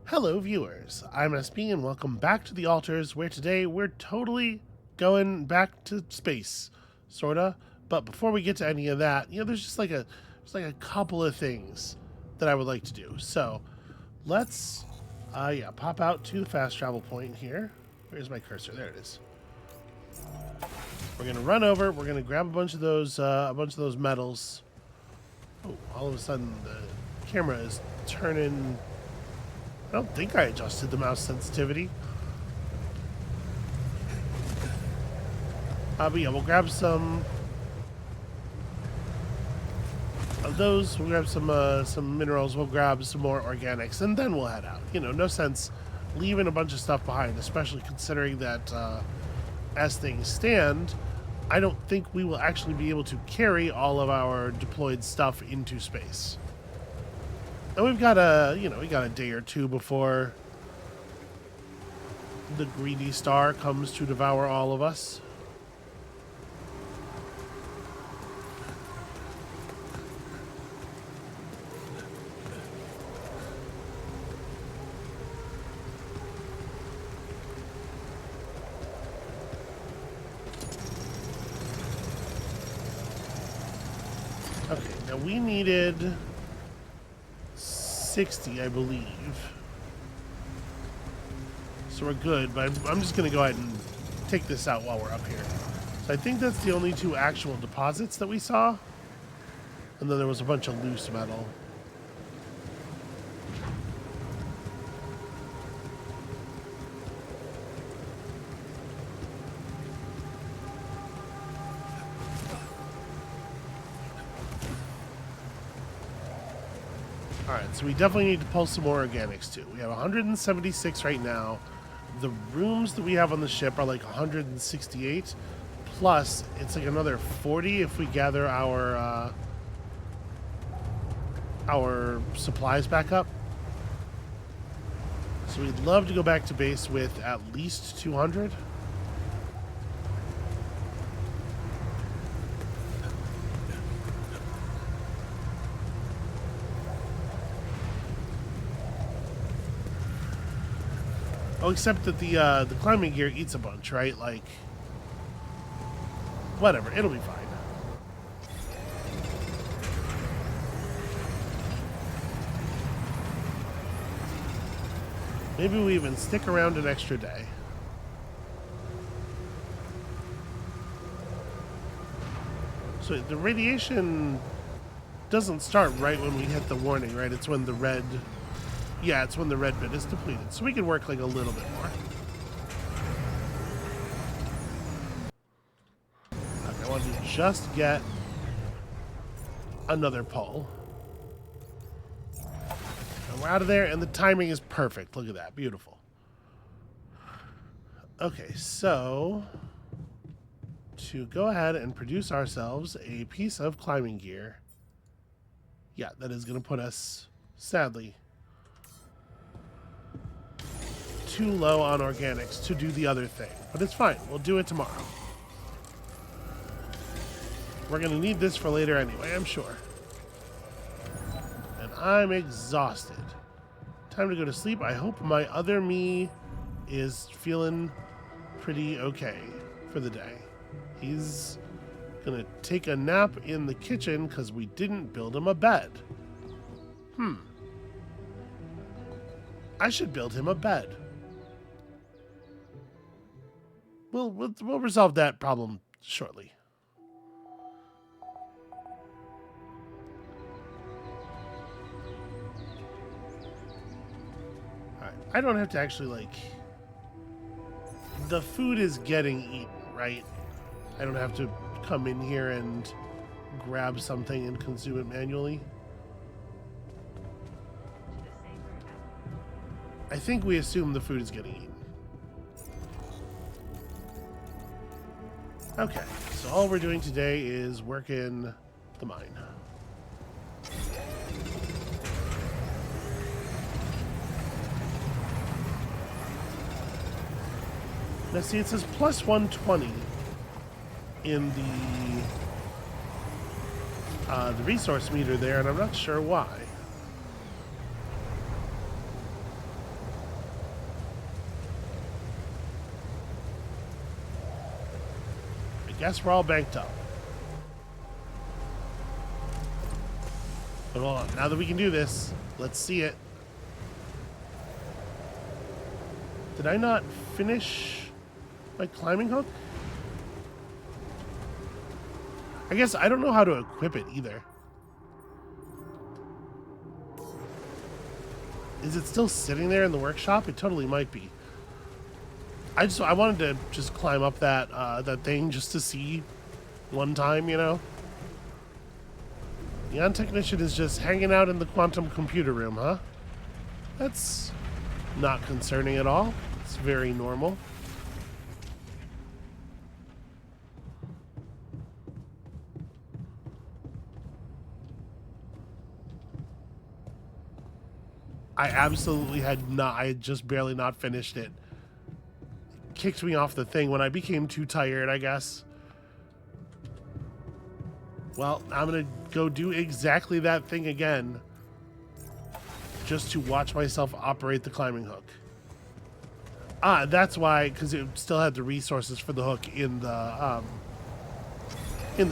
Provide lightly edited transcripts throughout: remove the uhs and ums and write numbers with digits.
Hello, viewers. I'm SB, and welcome back to the Altars, where today we're totally going back to space, sorta. But before we get to any of that, there's just like a couple of things that I would like to do. So let's, pop out to the fast travel point here. Where's my cursor? There it is. We're gonna run over. We're gonna grab a bunch of those metals. Oh, all of a sudden the camera is turning. I don't think I adjusted the mouse sensitivity. But yeah, we'll grab some of those. We'll grab some minerals. We'll grab some more organics, and then we'll head out. No sense leaving a bunch of stuff behind, especially considering that as things stand, I don't think we will actually be able to carry all of our deployed stuff into space. And we got a day or two before the greedy star comes to devour all of us. Okay, now we needed 60, I believe. So we're good, but I'm just going to go ahead and take this out while we're up here. So I think that's the only two actual deposits that we saw. And then there was a bunch of loose metal. Alright, so we definitely need to pull some more organics too. We have 176 right now. The rooms that we have on the ship are like 168. Plus, it's like another 40 if we gather our supplies back up. So we'd love to go back to base with at least 200. Oh, except that the climbing gear eats a bunch, right? Like, whatever, it'll be fine. Maybe we even stick around an extra day. So the radiation doesn't start right when we hit the warning, right? It's when the red... Yeah, it's when the red bit is depleted. So we can work like a little bit more. Okay, I want to just get another pull. And we're out of there, and the timing is perfect. Look at that. Beautiful. Okay, so to go ahead and produce ourselves a piece of climbing gear. Yeah, that is going to put us, sadly, too low on organics to do the other thing. But it's fine. We'll do it tomorrow. We're going to need this for later anyway, I'm sure. And I'm exhausted. Time to go to sleep. I hope my other me is feeling pretty okay for the day. He's going to take a nap in the kitchen because we didn't build him a bed. I should build him a bed. We'll resolve that problem shortly. Alright, I don't have to actually, like... The food is getting eaten, right? I don't have to come in here and grab something and consume it manually. I think we assume the food is getting eaten. Okay, so all we're doing today is working the mine. Now see, it says plus 120 in the resource meter there, and I'm not sure why. Guess we're all banked up. But hold on. Now that we can do this, let's see it. Did I not finish my climbing hook? I guess I don't know how to equip it either. Is it still sitting there in the workshop? It totally might be. I wanted to just climb up that that thing just to see one time, you know. Jan Technician is just hanging out in the quantum computer room, huh? That's not concerning at all. It's very normal. I absolutely had not, I had just barely not finished it. Kicked me off the thing when I became too tired, I guess. Well, I'm gonna go do exactly that thing again, just to watch myself operate the climbing hook. Ah, that's why, because it still had the resources for the hook in the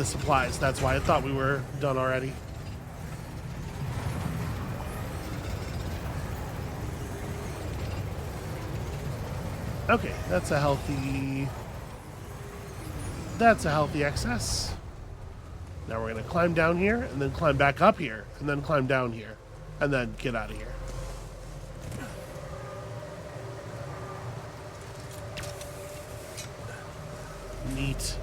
supplies. That's why I thought we were done already. Okay, that's a healthy excess. Now we're gonna climb down here, and then climb back up here, and then climb down here, and then get out of here. Neat.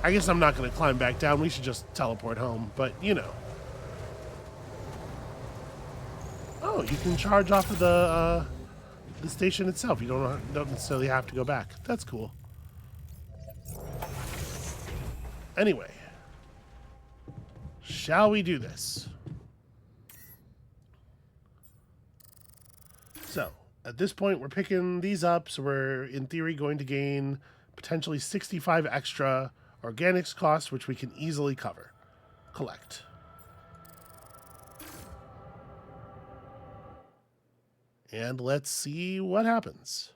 I guess I'm not gonna climb back down. We should just teleport home, but you know. Oh, you can charge off of the station itself. You don't necessarily have to go back. That's cool. Anyway, shall we do this? So, at this point, we're picking these up, so we're, in theory, going to gain potentially 65 extra organics costs, which we can easily collect. And let's see what happens.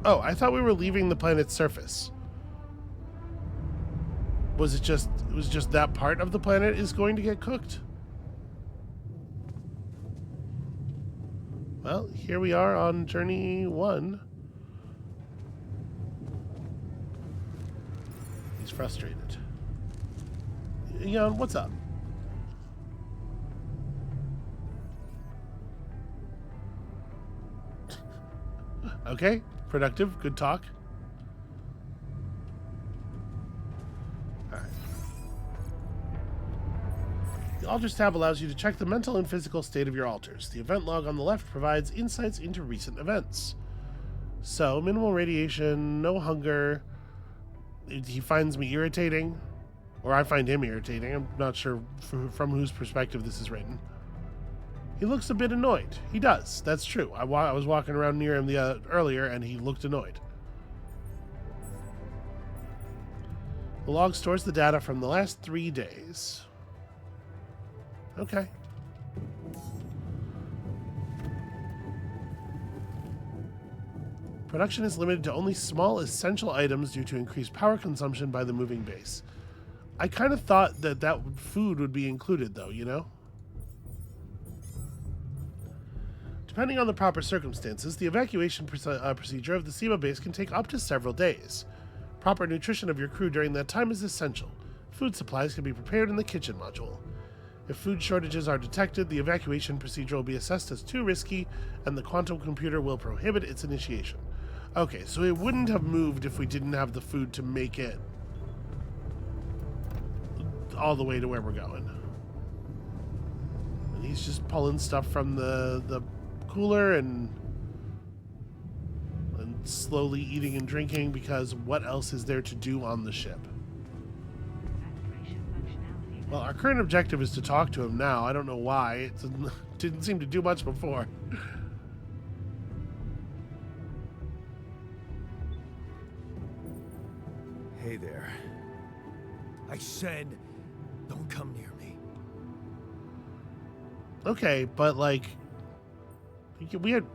Oh, I thought we were leaving the planet's surface. It was just that part of the planet is going to get cooked? Well, here we are on journey 1. He's frustrated. Jan, what's up? Okay, productive, good talk. All right. The Altars tab allows you to check the mental and physical state of your altars. The event log on the left provides insights into recent events. So, minimal radiation, no hunger. He finds me irritating. Or I find him irritating. I'm not sure from whose perspective this is written. He looks a bit annoyed. He does. That's true. I was walking around near him earlier, and he looked annoyed. The log stores the data from the last 3 days. Okay. Production is limited to only small essential items due to increased power consumption by the moving base. I kind of thought that food would be included, though, you know? Depending on the proper circumstances, the evacuation procedure of the SEMA base can take up to several days. Proper nutrition of your crew during that time is essential. Food supplies can be prepared in the kitchen module. If food shortages are detected, the evacuation procedure will be assessed as too risky, and the quantum computer will prohibit its initiation. Okay, so it wouldn't have moved if we didn't have the food to make it all the way to where we're going. And he's just pulling stuff from the cooler and slowly eating and drinking, because what else is there to do on the ship? Well, our current objective is to talk to him now. I don't know why. It didn't seem to do much before. Hey there. I said, don't come near me. Okay, but like, We had,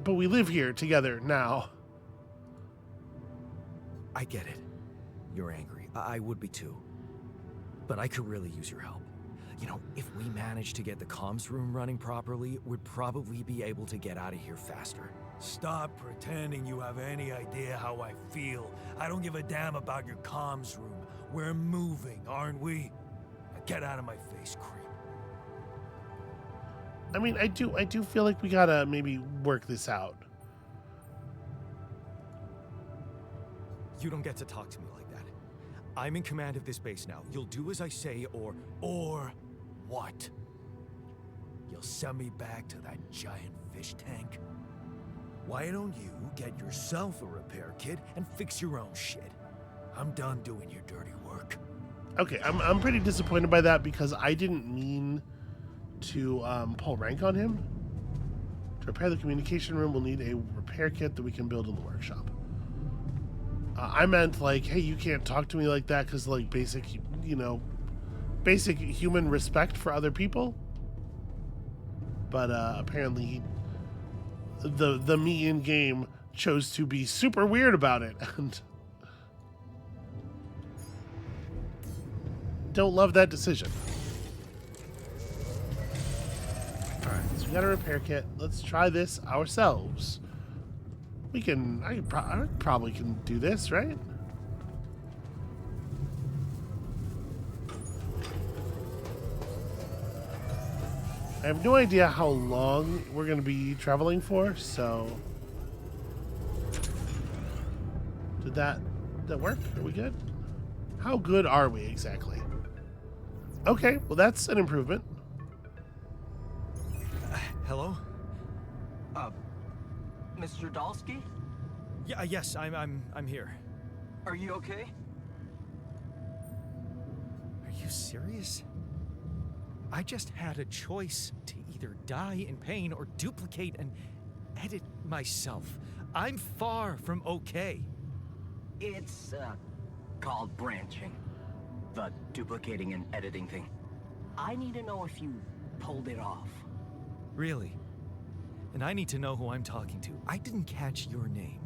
but we live here together now. I get it. You're angry. I would be too. But I could really use your help. You know, if we manage to get the comms room running properly, we'd probably be able to get out of here faster. Stop pretending you have any idea how I feel. I don't give a damn about your comms room. We're moving, aren't we? Now get out of my face, creep. I mean, I do feel like we gotta maybe work this out. You don't get to talk to me like that. I'm in command of this base now. You'll do as I say, or what? You'll send me back to that giant fish tank? Why don't you get yourself a repair kit and fix your own shit? I'm done doing your dirty work. Okay, I'm pretty disappointed by that because I didn't mean to pull rank on him. To repair the communication room, we'll need a repair kit that we can build in the workshop. I meant like, hey, you can't talk to me like that because like basic human respect for other people. But apparently, the me in game chose to be super weird about it, and don't love that decision. All right, so we got a repair kit. Let's try this ourselves. We can. I probably can do this, right? I have no idea how long we're going to be traveling for, so... Did that work? Are we good? How good are we exactly? Okay, well that's an improvement. Hello? Mr. Dolski? Yeah, yes, I'm here. Are you okay? Are you serious? I just had a choice to either die in pain or duplicate and edit myself. I'm far from okay. It's, called branching. The duplicating and editing thing. I need to know if you pulled it off. Really? And I need to know who I'm talking to. I didn't catch your name.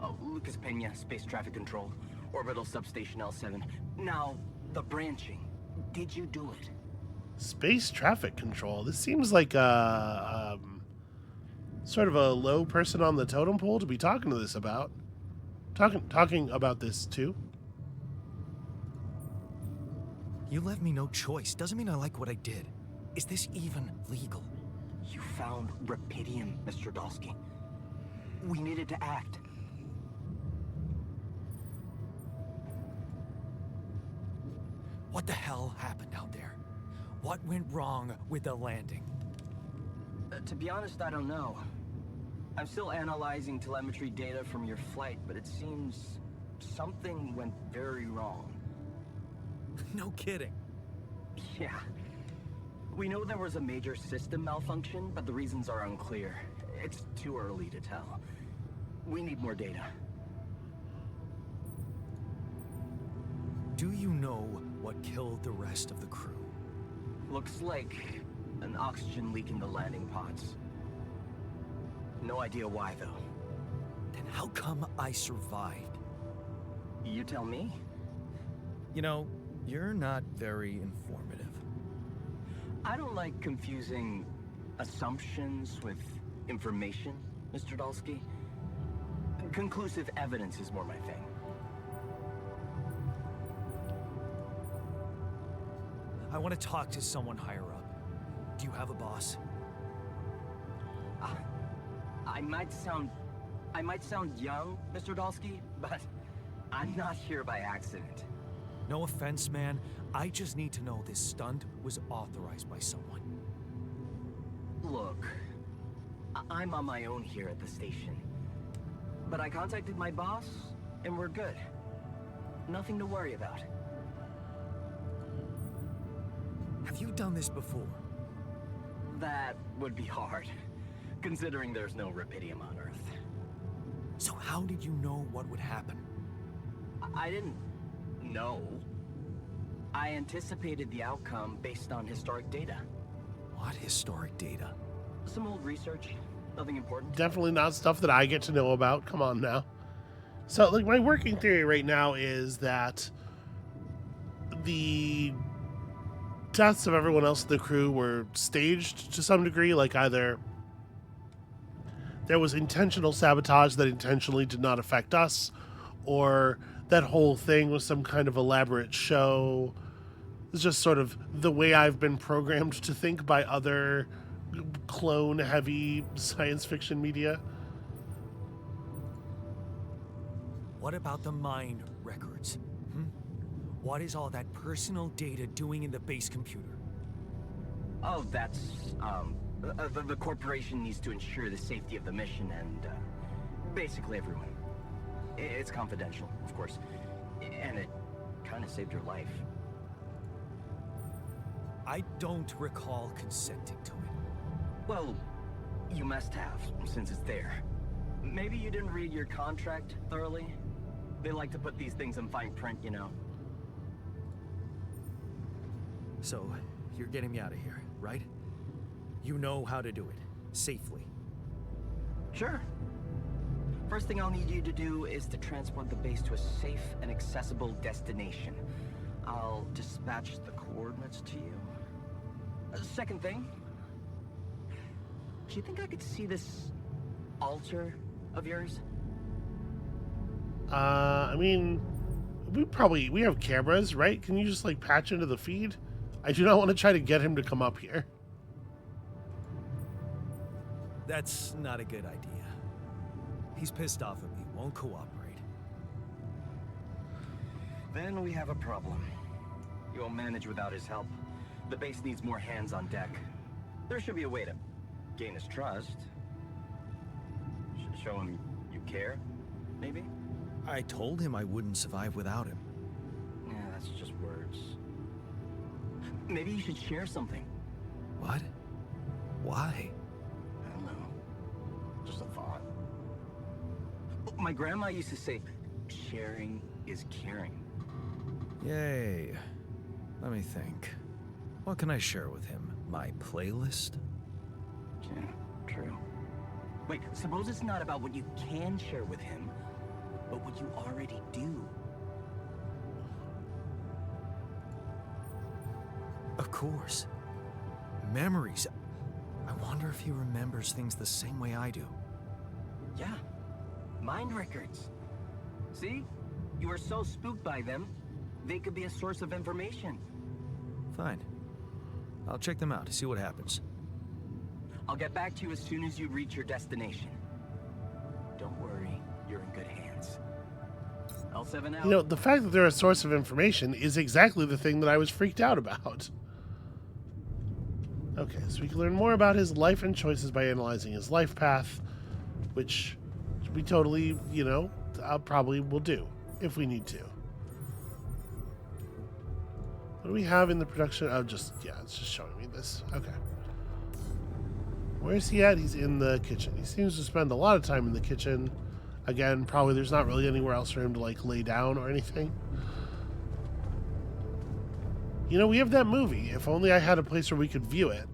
Oh, Lucas Pena, Space Traffic Control, Orbital Substation L7. Now, the branching. Did you do it? Space traffic control. This seems like a sort of a low person on the totem pole to be talking to this about. Talking about this too. You left me no choice. Doesn't mean I like what I did. Is this even legal? You found Rapidium, Mr. Dolski. We needed to act. What the hell happened out there? What went wrong with the landing? To be honest, I don't know. I'm still analyzing telemetry data from your flight, but it seems something went very wrong. No kidding. Yeah. We know there was a major system malfunction, but the reasons are unclear. It's too early to tell. We need more data. Do you know what killed the rest of the crew? Looks like an oxygen leak in the landing pods. No idea why, though. Then how come I survived? You tell me? You know, you're not very informative. I don't like confusing assumptions with information, Mr. Dolski. Conclusive evidence is more my thing. I want to talk to someone higher up. Do you have a boss? I might sound young, Mr. Dolski, but I'm not here by accident. No offense, man. I just need to know this stunt was authorized by someone. Look, I'm on my own here at the station. But I contacted my boss, and we're good. Nothing to worry about. Have you done this before? That would be hard, considering there's no Rapidium on Earth. So how did you know what would happen? I didn't know. I anticipated the outcome based on historic data. What historic data? Some old research, Nothing important? Definitely not stuff that I get to know about. Come on now. So, like, my working theory right now is that the deaths of everyone else in the crew were staged to some degree. Like, either there was intentional sabotage that intentionally did not affect us, or that whole thing was some kind of elaborate show. It's just sort of the way I've been programmed to think by other clone-heavy science fiction media. What about the mind records? What is all that personal data doing in the base computer? Oh, that's, the corporation needs to ensure the safety of the mission and, basically everyone. It's confidential, of course. And it kind of saved your life. I don't recall consenting to it. Well, you must have, since it's there. Maybe you didn't read your contract thoroughly? They like to put these things in fine print, you know. So, you're getting me out of here, right? You know how to do it, safely. Sure. First thing I'll need you to do is to transport the base to a safe and accessible destination. I'll dispatch the coordinates to you. Second thing, do you think I could see this altar of yours? I mean, we have cameras, right? Can you just, like, patch into the feed? I do not want to try to get him to come up here. That's not a good idea. He's pissed off at me, won't cooperate. Then we have a problem. You won't manage without his help. The base needs more hands on deck. There should be a way to gain his trust. Show him you care, maybe? I told him I wouldn't survive without him. Yeah, that's just words. Maybe you should share something. What? Why? I don't know. Just a thought. My grandma used to say, sharing is caring. Yay. Let me think. What can I share with him? My playlist? Yeah, true. Wait, suppose it's not about what you can share with him, but what you already do. Of course. Memories. I wonder if he remembers things the same way I do. Yeah, mind records. See? You are so spooked by them, they could be a source of information. Fine. I'll check them out to see what happens. I'll get back to you as soon as you reach your destination. Don't worry, you're in good hands. L7 out. You know, the fact that they're a source of information is exactly the thing that I was freaked out about. Okay, so we can learn more about his life and choices by analyzing his life path, which we totally, you know, probably will do if we need to. What do we have in the production? Oh, it's just showing me this. Okay. Where's he at? He's in the kitchen. He seems to spend a lot of time in the kitchen. Again, probably there's not really anywhere else for him to, like, lay down or anything. You know, we have that movie. If only I had a place where we could view it.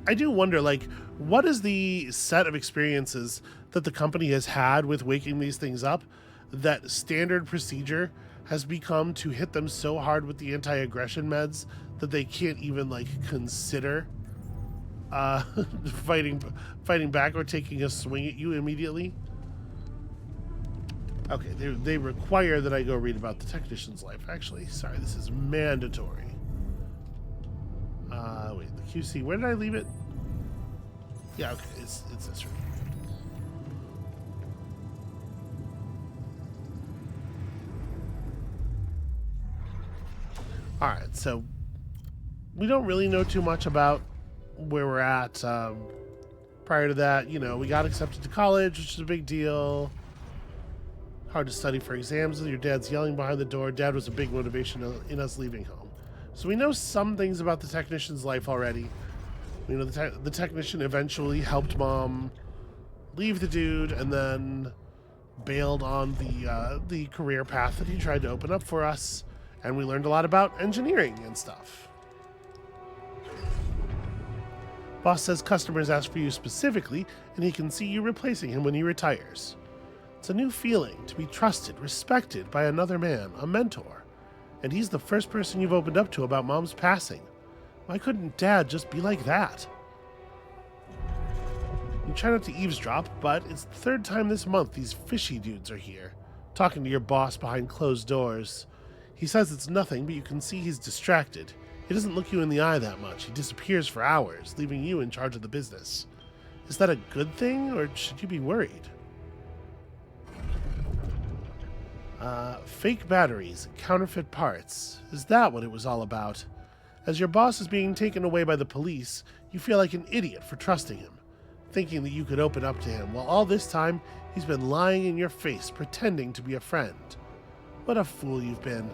I do wonder, like, what is the set of experiences that the company has had with waking these things up that standard procedure has become to hit them so hard with the anti-aggression meds that they can't even, like, consider fighting back or taking a swing at you immediately? Okay, they require that I go read about the technician's life. Actually, sorry, this is mandatory. Wait, the QC, where did I leave it? Yeah, okay, it's this room. Alright, so we don't really know too much about where we're at. Prior to that, you know, we got accepted to college, which is a big deal. Hard to study for exams. Your dad's yelling behind the door. Dad was a big motivation in us leaving home. So we know some things about the technician's life already. You know, the technician eventually helped Mom leave the dude and then bailed on the career path that he tried to open up for us. And we learned a lot about engineering and stuff. Boss says customers ask for you specifically, and he can see you replacing him when he retires. It's a new feeling to be trusted, respected by another man, a mentor. And he's the first person you've opened up to about Mom's passing. Why couldn't Dad just be like that? You try not to eavesdrop, but it's the third time this month these fishy dudes are here, talking to your boss behind closed doors. He says it's nothing, but you can see he's distracted. He doesn't look you in the eye that much. He disappears for hours, leaving you in charge of the business. Is that a good thing, or should you be worried? Fake batteries, counterfeit parts. Is that what it was all about? As your boss is being taken away by the police, you feel like an idiot for trusting him, thinking that you could open up to him, while all this time he's been lying in your face, pretending to be a friend. What a fool you've been.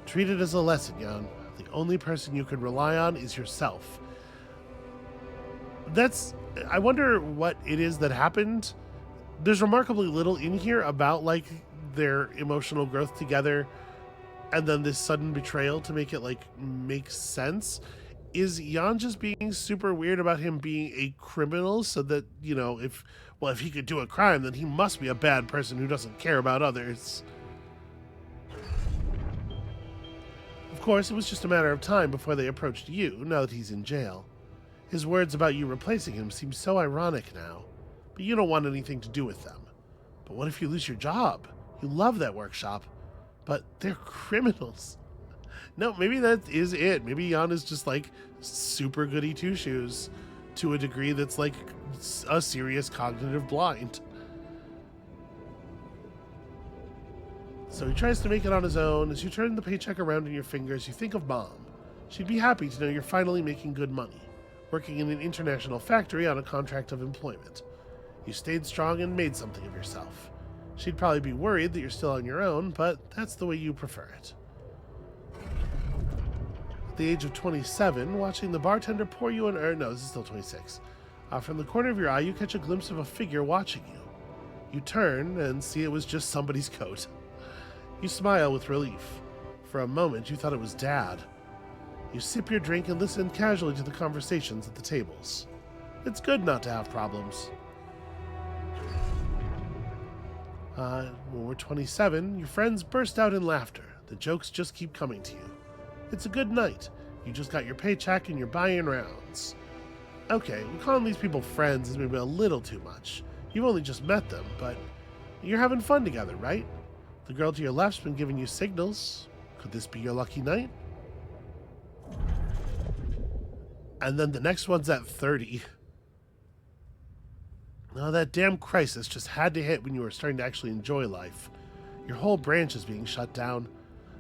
Treat it as a lesson, Jan. The only person you can rely on is yourself. I wonder what it is that happened. There's remarkably little in here about, like, their emotional growth together and then this sudden betrayal to make it, like, make sense. Is Jan just being super weird about him being a criminal so that, you know, if he could do a crime, then he must be a bad person who doesn't care about others? Of course, it was just a matter of time before they approached you, now that he's in jail. His words about you replacing him seem so ironic now, but you don't want anything to do with them. But what if you lose your job? You love that workshop, but they're criminals. No, maybe that is it. Maybe Jan is just like super goody two-shoes to a degree that's like a serious cognitive blind. So he tries to make it on his own. As you turn the paycheck around in your fingers, you think of Mom. She'd be happy to know you're finally making good money, working in an international factory on a contract of employment. You stayed strong and made something of yourself. She'd probably be worried that you're still on your own, but that's the way you prefer it. At the age of 27, watching the bartender pour you an no, this is still 26. From the corner of your eye, you catch a glimpse of a figure watching you. You turn and see it was just somebody's coat. You smile with relief. For a moment, you thought it was Dad. You sip your drink and listen casually to the conversations at the tables. It's good not to have problems. When we're 27, your friends burst out in laughter. The jokes just keep coming to you. It's a good night. You just got your paycheck and you're buying rounds. Okay, we calling these people friends is maybe a little too much. You've only just met them, but you're having fun together, right? The girl to your left's been giving you signals. Could this be your lucky night? And then the next one's at 30. Oh, that damn crisis just had to hit when you were starting to actually enjoy life. Your whole branch is being shut down.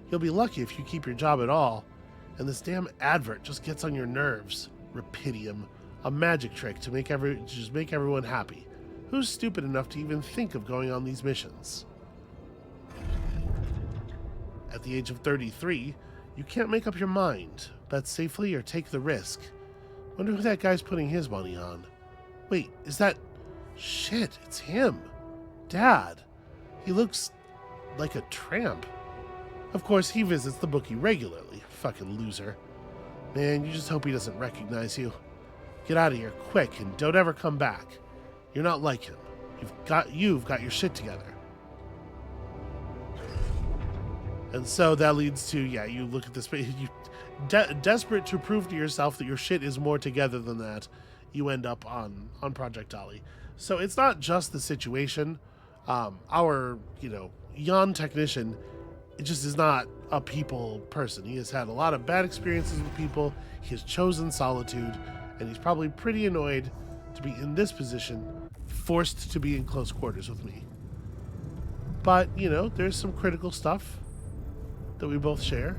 You'll be lucky if you keep your job at all. And this damn advert just gets on your nerves. Rapidium. A magic trick to make everyone happy. Who's stupid enough to even think of going on these missions? At the age of 33, you can't make up your mind. Bet safely or take the risk. Wonder who that guy's putting his money on. Wait, is that... Shit, it's him. Dad. He looks like a tramp. Of course, he visits the bookie regularly. Fucking loser. Man, you just hope he doesn't recognize you. Get out of here quick and don't ever come back. You're not like him. You've got your shit together. And so that leads to, you look at this, desperate to prove to yourself that your shit is more together than that, you end up on Project Dolly. So it's not just the situation. Our, Jan technician, it just is not a people person. He has had a lot of bad experiences with people. He has chosen solitude, and he's probably pretty annoyed to be in this position, forced to be in close quarters with me. But, there's some critical stuff that we both share.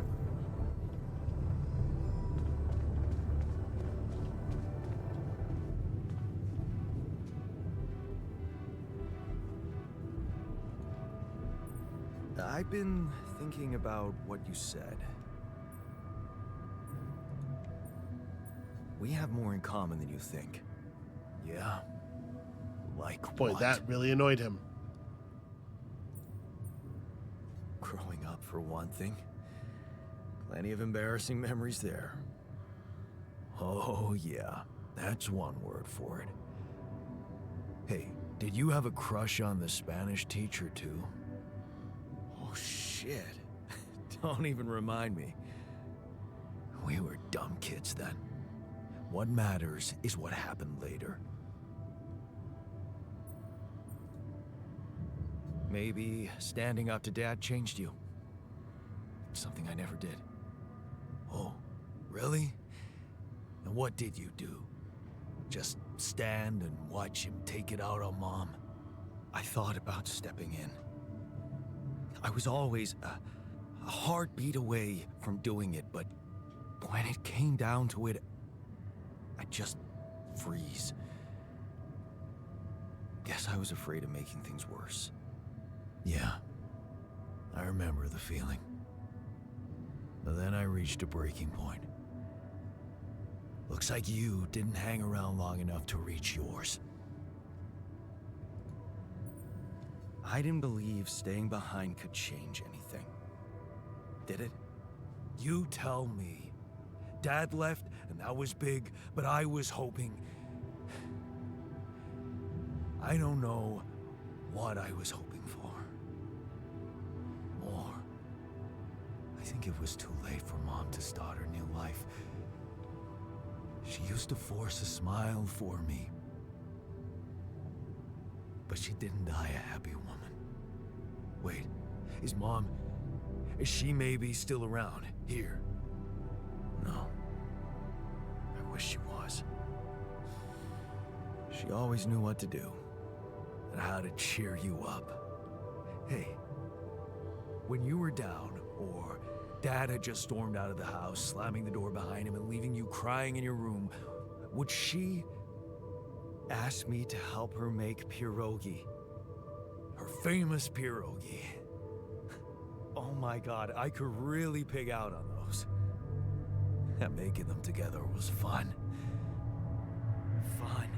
I've been thinking about what you said. We have more in common than you think. Yeah? Like Boy, what? that really annoyed him. Growing up, for one thing. Plenty of embarrassing memories there. Oh, yeah. That's one word for it. Hey, did you have a crush on the Spanish teacher too? Oh shit. Don't even remind me. We were dumb kids then. What matters is what happened later. Maybe standing up to Dad changed you. Something I never did. Oh, really? And what did you do? Just stand and watch him take it out on Mom? I thought about stepping in. I was always a heartbeat away from doing it, but when it came down to it, I'd just freeze. Guess I was afraid of making things worse. Yeah, I remember the feeling. But then I reached a breaking point. Looks like you didn't hang around long enough to reach yours. I didn't believe staying behind could change anything. Did it? You tell me. Dad left, and that was big, but I was hoping... I don't know what I was hoping for. More. I think it was too late for Mom to start her new life. She used to force a smile for me. But she didn't die a happy woman. Wait, is Mom... Is she maybe still around, here? No. I wish she was. She always knew what to do. And how to cheer you up. Hey, when you were down, or Dad had just stormed out of the house, slamming the door behind him and leaving you crying in your room, would she ask me to help her make pierogi? Her famous pierogi. Oh my God, I could really pig out on those. And making them together was fun. Fun.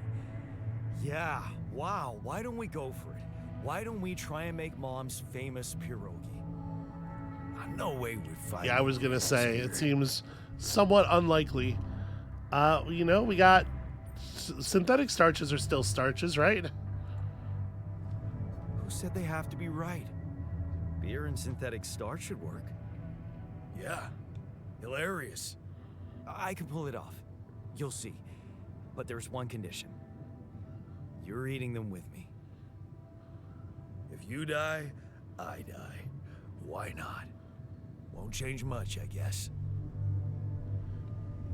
Yeah, wow, why don't we go for it? Why don't we try and make Mom's famous pierogi? No way we'd find... Yeah, I was gonna say, it seems somewhat unlikely. You know, we got... synthetic starches are still starches, right? Who said they have to be right? Beer and synthetic starch should work. Yeah, hilarious. I can pull it off. You'll see. But there's one condition. You're eating them with me. If you die, I die. Why not? Won't change much, I guess.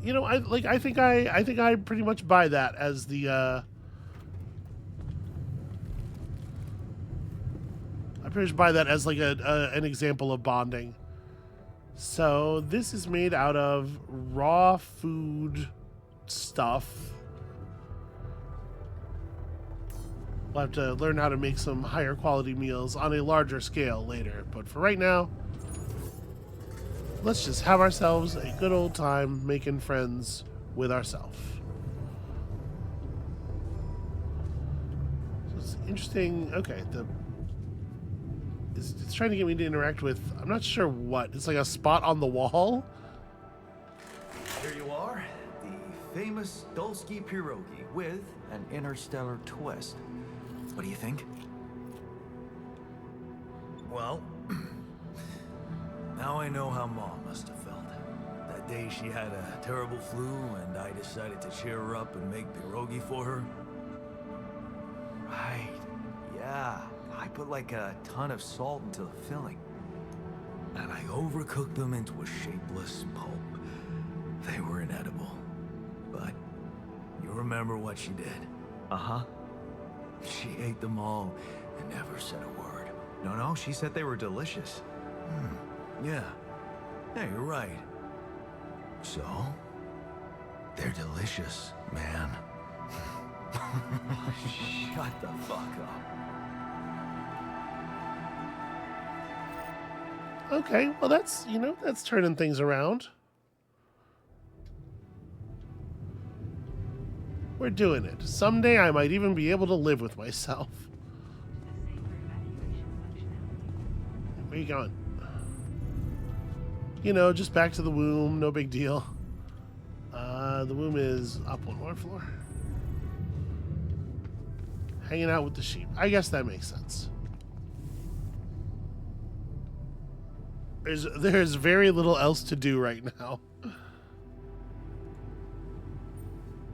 You know, I think I pretty much buy that as the I pretty much buy that as like an example of bonding. So this is made out of raw food stuff. We'll have to learn how to make some higher quality meals on a larger scale later. But for right now, let's just have ourselves a good old time making friends with ourselves. So it's interesting. Okay, it's trying to get me to interact with, I'm not sure what. It's like a spot on the wall. Here you are, the famous Dolski pierogi with an interstellar twist. What do you think? Well, now I know how Mom must have felt. That day she had a terrible flu and I decided to cheer her up and make pierogi for her. Right, yeah. I put like a ton of salt into the filling. And I overcooked them into a shapeless pulp. They were inedible. But you remember what she did? Uh-huh. She ate them all and never said a word. No, she said they were delicious. Yeah. Yeah, you're right. So, they're delicious, man. Shut the fuck up. Okay, well that's, you know, that's turning things around. We're doing it. Someday I might even be able to live with myself. Where you going? You know, just back to the womb, no big deal. The womb is up one more floor. Hanging out with the sheep. I guess that makes sense. There's very little else to do right now.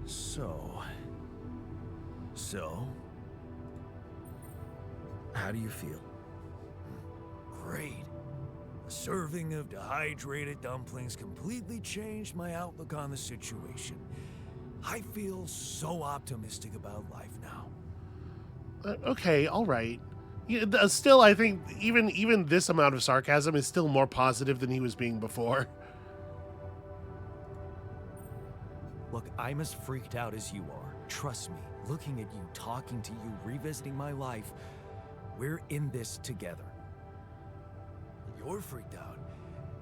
So, how do you feel? Great. A serving of dehydrated dumplings completely changed my outlook on the situation. I feel so optimistic about life now. Okay, all right. Yeah, still, I think even this amount of sarcasm is still more positive than he was being before. Look, I'm as freaked out as you are. Trust me, looking at you, talking to you, revisiting my life, we're in this together. You're freaked out.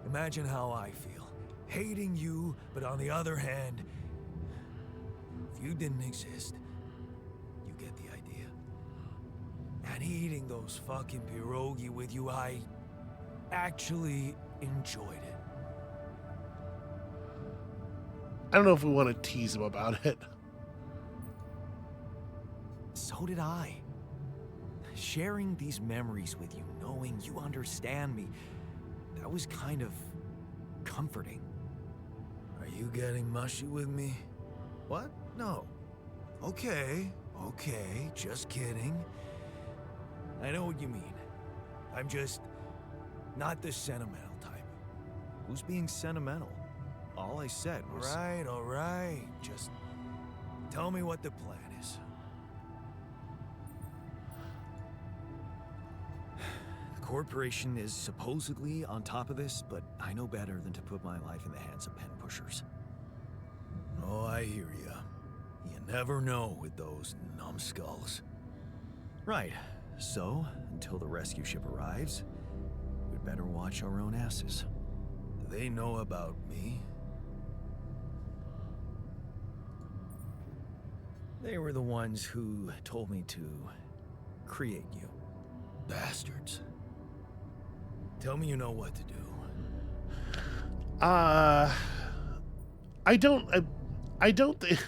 Imagine how I feel. Hating you, but on the other hand, if you didn't exist, you get the idea. And eating those fucking pierogi with you, I actually enjoyed it. I don't know if we want to tease him about it. So did I. Sharing these memories with you, knowing you understand me, that was kind of comforting. Are you getting mushy with me? What? No. Okay, just kidding. I know what you mean. I'm just not the sentimental type. Who's being sentimental? All I said was... All right. Just tell me what the plan is. The corporation is supposedly on top of this, but I know better than to put my life in the hands of pen pushers. Oh, I hear ya. You never know with those numbskulls. Right. So, until the rescue ship arrives, we'd better watch our own asses. Do they know about me? They were the ones who told me to create you. Bastards. Tell me you know what to do. I don't think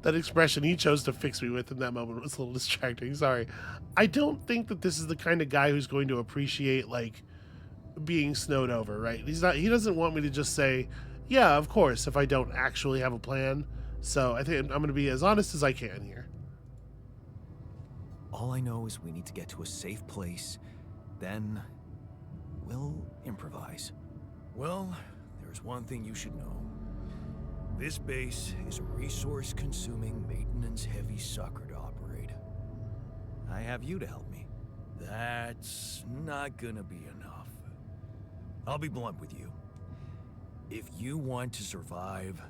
that expression he chose to fix me with in that moment was a little distracting. Sorry. I don't think that this is the kind of guy who's going to appreciate like being snowed over, right? He doesn't want me to just say, yeah, of course, if I don't actually have a plan. So I think I'm going to be as honest as I can here. All I know is we need to get to a safe place, then we'll improvise. Well, there's one thing you should know. This base is a resource-consuming, maintenance-heavy sucker to operate. I have you to help me. That's not gonna be enough. I'll be blunt with you. If you want to survive,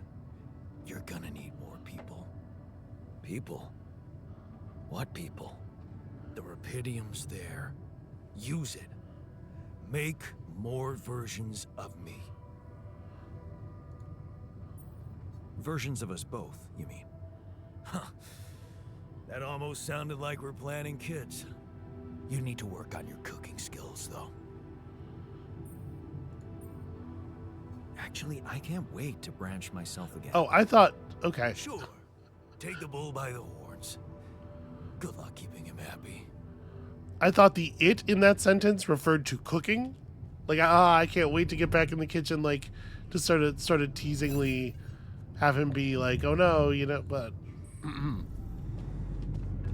you're gonna need more people. People? What people? The Rapidium's there. Use it. Make more versions of me. Versions of us both, you mean? Huh. That almost sounded like we're planning kids. You need to work on your cooking skills, though. Actually, I can't wait to branch myself again. Oh, I thought, okay. Sure. Take the bull by the horns. Good luck keeping him happy. I thought the "it" in that sentence referred to cooking. Like, I can't wait to get back in the kitchen, like, to sort of teasingly have him be like, oh no, you know, but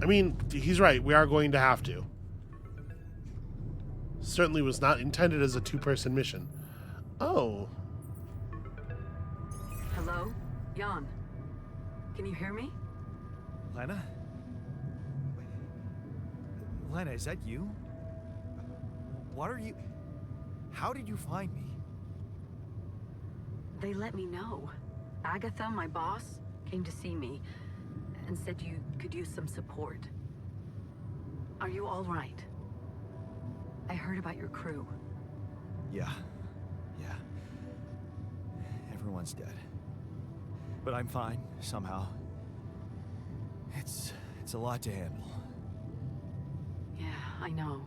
I mean, he's right. We are going to have to. Certainly was not intended as a two-person mission. Oh. Hello? Jan. Can you hear me? Lena? Lena, is that you? What are you... How did you find me? They let me know. Agatha, my boss, came to see me and said you could use some support. Are you all right? I heard about your crew. Yeah. Everyone's dead. But I'm fine, somehow. It's a lot to handle. Yeah, I know.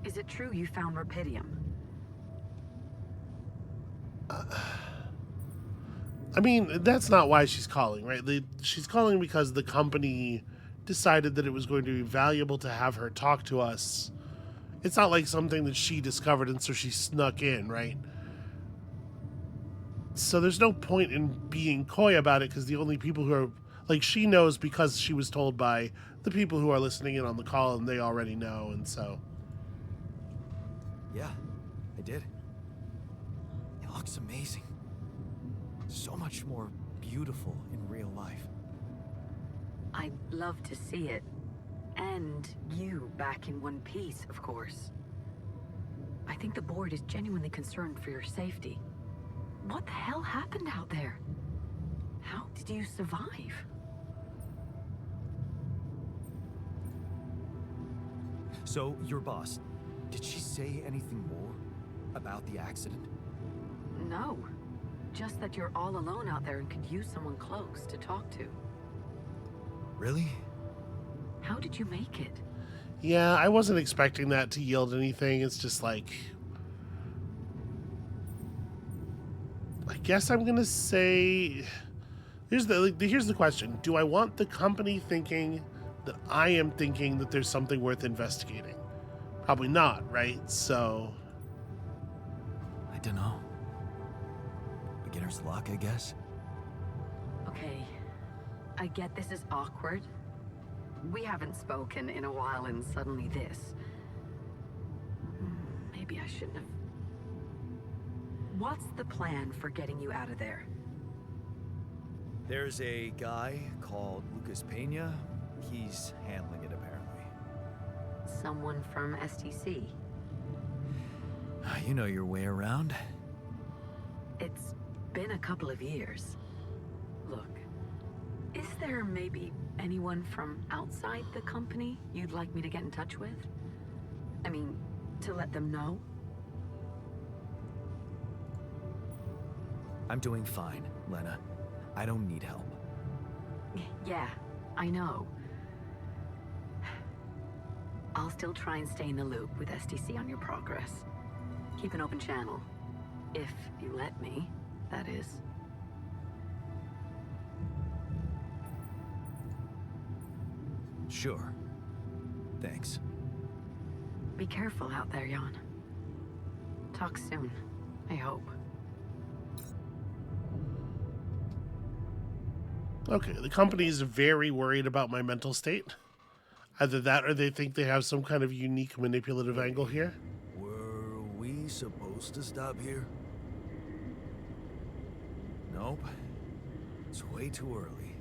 Is it true you found Rapidium? I mean, that's not why she's calling, right? She's calling because the company decided that it was going to be valuable to have her talk to us. It's not like something that she discovered and so she snuck in, right? So there's no point in being coy about it because the only people who are like she knows because she was told by the people who are listening in on the call and they already know, and so Yeah, I did. It looks amazing. So much more beautiful in real life. I'd love to see it. And you back in one piece, of course. I think the board is genuinely concerned for your safety. What the hell happened out there? How did you survive? So, your boss, did she say anything more about the accident? No. Just that you're all alone out there and could use someone close to talk to. Really? How did you make it? yeah, I wasn't expecting that to yield anything. It's just like I guess I'm gonna say here's the question: do I want the company thinking that I am thinking that there's something worth investigating? Probably not, right? So I don't know. Beginner's luck, I guess. Okay. I get this is awkward. We haven't spoken in a while and suddenly this. Maybe I shouldn't have. What's the plan for getting you out of there? There's a guy called Lucas Pena. He's handling it, apparently. Someone from STC. You know your way around. It's been a couple of years. Look, is there maybe anyone from outside the company you'd like me to get in touch with? I mean, to let them know? I'm doing fine, Lena. I don't need help. Yeah, I know. I'll still try and stay in the loop with STC on your progress. Keep an open channel. If you let me, that is. Sure. Thanks. Be careful out there, Jan. Talk soon, I hope. okay, the company is very worried about my mental state. Either that or they think they have some kind of unique manipulative angle here. Were we supposed to stop here? Nope. It's way too early.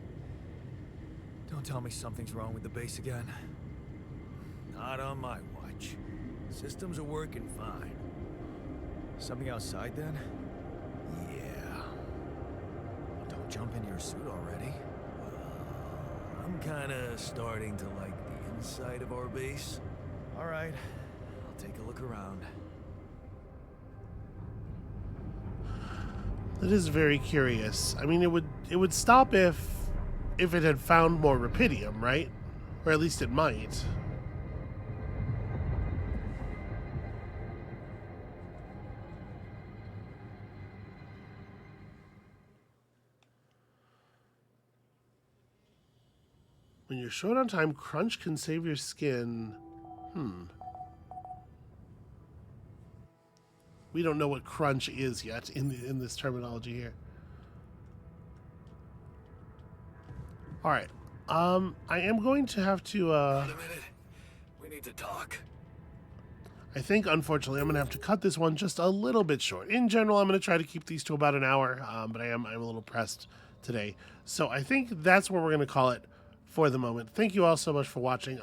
Don't tell me something's wrong with the base again. Not on my watch. Systems are working fine. Something outside then? Yeah. Don't jump in your suit already. I'm kinda starting to like the inside of our base. Alright, I'll take a look around. That is very curious. I mean, it would stop if it had found more rupidium, right? Or at least it might. When you're short on time, crunch can save your skin. We don't know what crunch is yet in this terminology here. All right. I am going to have to. Wait a minute. We need to talk. I think, unfortunately, I'm going to have to cut this one just a little bit short. In general, I'm going to try to keep these to about an hour, but I'm a little pressed today. So I think that's where we're going to call it for the moment. Thank you all so much for watching.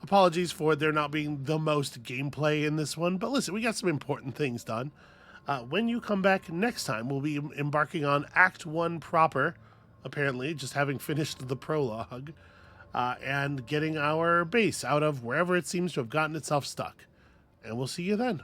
Apologies for there not being the most gameplay in this one, but listen, we got some important things done. When you come back next time, we'll be embarking on Act 1 proper, apparently, just having finished the prologue, and getting our base out of wherever it seems to have gotten itself stuck. And we'll see you then.